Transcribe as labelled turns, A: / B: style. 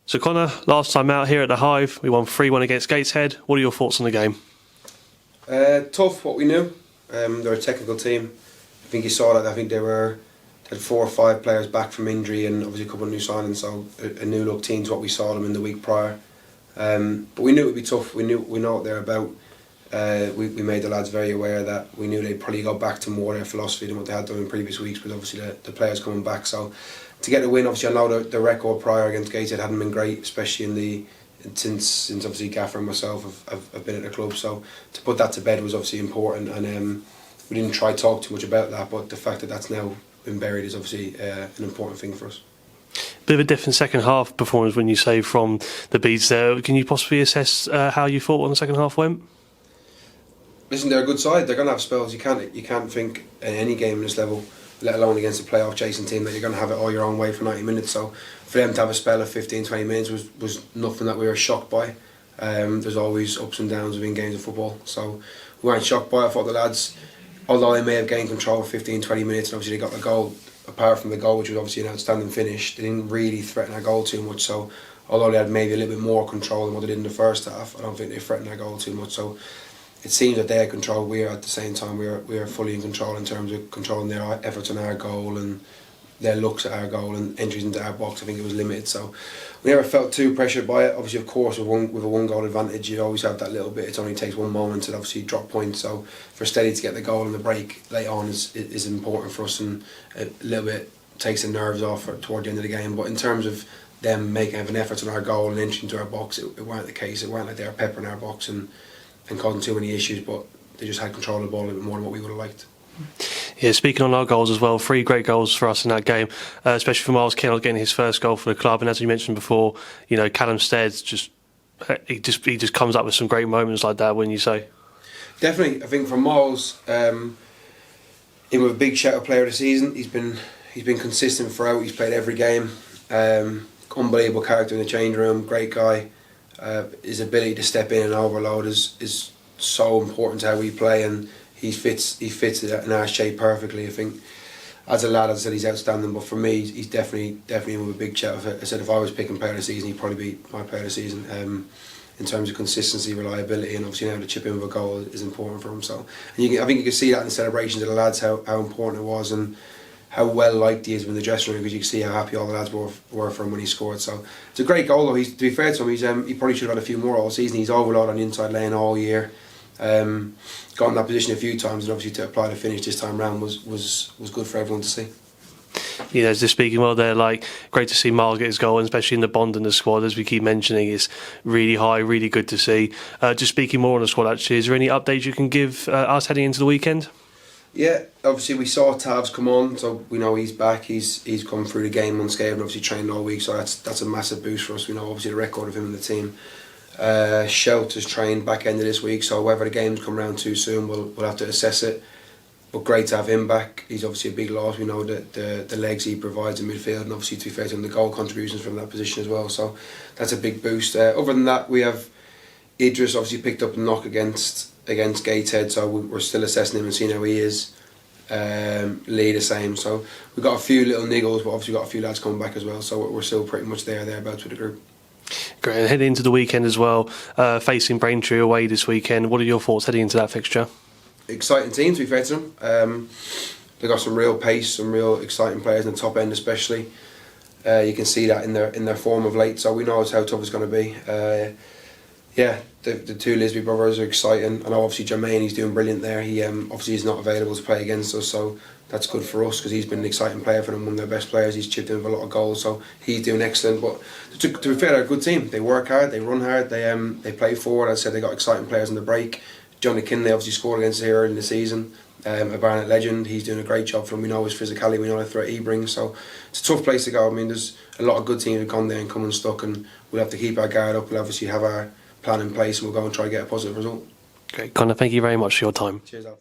A: So Connor, last time out here at the Hive, we won 3-1 against Gateshead. What are your thoughts on the game?
B: Tough, what we knew. They're a technical team. I think you saw that. I think they had 4 or 5 players back from injury and obviously a couple of new signings, so a new look team to what we saw them in the week prior. But we knew it would be tough. We know what they're about. We made the lads very aware that we knew they'd probably go back to more their philosophy than what they had done in previous weeks, but obviously the players coming back. So to get the win, obviously I know the record prior against Gateshead hadn't been great, especially since obviously Gaffer and myself have been at the club. So to put that to bed was obviously important, and we didn't try to talk too much about that, but the fact that that's now been buried is obviously an important thing for us.
A: Bit of a different second half performance when you say from the Bees there. Can you possibly assess how you thought when the second half went?
B: Listen, they're a good side. They're going to have spells. You can't think in any game in this level, let alone against a playoff chasing team, that you're going to have it all your own way for 90 minutes. So for them to have a spell of 15-20 minutes was nothing that we were shocked by. There's always ups and downs within games of football, so we weren't shocked by it. I thought the lads, although they may have gained control for 15-20 minutes and obviously they got the goal, apart from the goal which was obviously an outstanding finish, they didn't really threaten our goal too much. So although they had maybe a little bit more control than what they did in the first half, I don't think they threatened our goal too much. So it seems that they had control. We are at the same time. We are fully in control in terms of controlling their efforts on our goal and their looks at our goal and entries into our box. I think it was limited, so we never felt too pressured by it. Obviously, of course, with a one goal advantage, you always have that little bit. It only takes one moment to obviously drop points. So for Steady to get the goal and the break late on is important for us, and a little bit takes the nerves off toward the end of the game. But in terms of them making an effort on our goal and entering into our box, it weren't the case. It weren't like they were peppering our box and causing too many issues, but they just had control of the ball a little bit more than what we would have liked.
A: Yeah, speaking on our goals as well, 3 great goals for us in that game, especially for Miles Kennell getting his first goal for the club. And as you mentioned before, you know, Callum Stead's he just comes up with some great moments like that, wouldn't you say? Definitely.
B: I think for Miles, he was a big shout-out player of the season. He's been consistent throughout. He's played every game. Unbelievable character in the change room. Great guy. His ability to step in and overload is so important to how we play, and he fits in our shape perfectly. I think as a lad, as I said, he's outstanding, but for me, he's definitely in with a big shout. I said if I was picking player of the season, he'd probably be my player of the season. In terms of consistency, reliability, and obviously now to chip in with a goal is important for him. So, and I think you can see that in the celebrations of the lads how important it was and how well liked he is in the dressing room, because you can see how happy all the lads were for him when he scored. So it's a great goal though. To be fair to him, he probably should have had a few more all season. He's overloaded on the inside lane all year. Got in that position a few times, and obviously to apply the finish this time round was good for everyone to see.
A: Yeah, just speaking well there, like great to see Miles get his goal, and especially in the bond in the squad, as we keep mentioning, is really high, really good to see. Just speaking more on the squad actually, is there any updates you can give us heading into the weekend?
B: Yeah, obviously we saw Tavs come on, so we know he's back. He's come through the game unscathed and obviously trained all week, so that's a massive boost for us. We know obviously the record of him in the team. Shout has trained back end of this week, so whether the games come round too soon, we'll have to assess it. But great to have him back. He's obviously a big loss. We know that the legs he provides in midfield, and obviously to be fair to him, the goal contributions from that position as well. So that's a big boost. Other than that, we have Idris obviously picked up a knock against Gateshead, so we're still assessing him and seeing how he is. Lee the same. So we've got a few little niggles, but obviously we've got a few lads coming back as well. So we're still pretty much thereabouts with the group.
A: Great. And heading into the weekend as well, facing Braintree away this weekend. What are your thoughts heading into that fixture?
B: Exciting team, to be fair to them. They've got some real pace, some real exciting players in the top end especially. You can see that in their form of late, so we know how tough it's going to be. Yeah, the 2 Lisby brothers are exciting. I know obviously Jermaine, he's doing brilliant there. He obviously is not available to play against us, so that's good for us because he's been an exciting player for them, one of their best players. He's chipped in with a lot of goals, so he's doing excellent. But to be fair, they're a good team. They work hard, they run hard, they play forward. As I said, they got exciting players on the break. Johnny Kinley obviously scored against us here early in the season. A Barnet legend. He's doing a great job for him. We know his physicality, we know the threat he brings. So it's a tough place to go. I mean, there's a lot of good teams who've gone there and come unstuck, and we'll have to keep our guard up. We'll obviously have our plan in place, and we'll go and try to get a positive result.
A: Great, Connor. Thank you very much for your time.
B: Cheers, Al.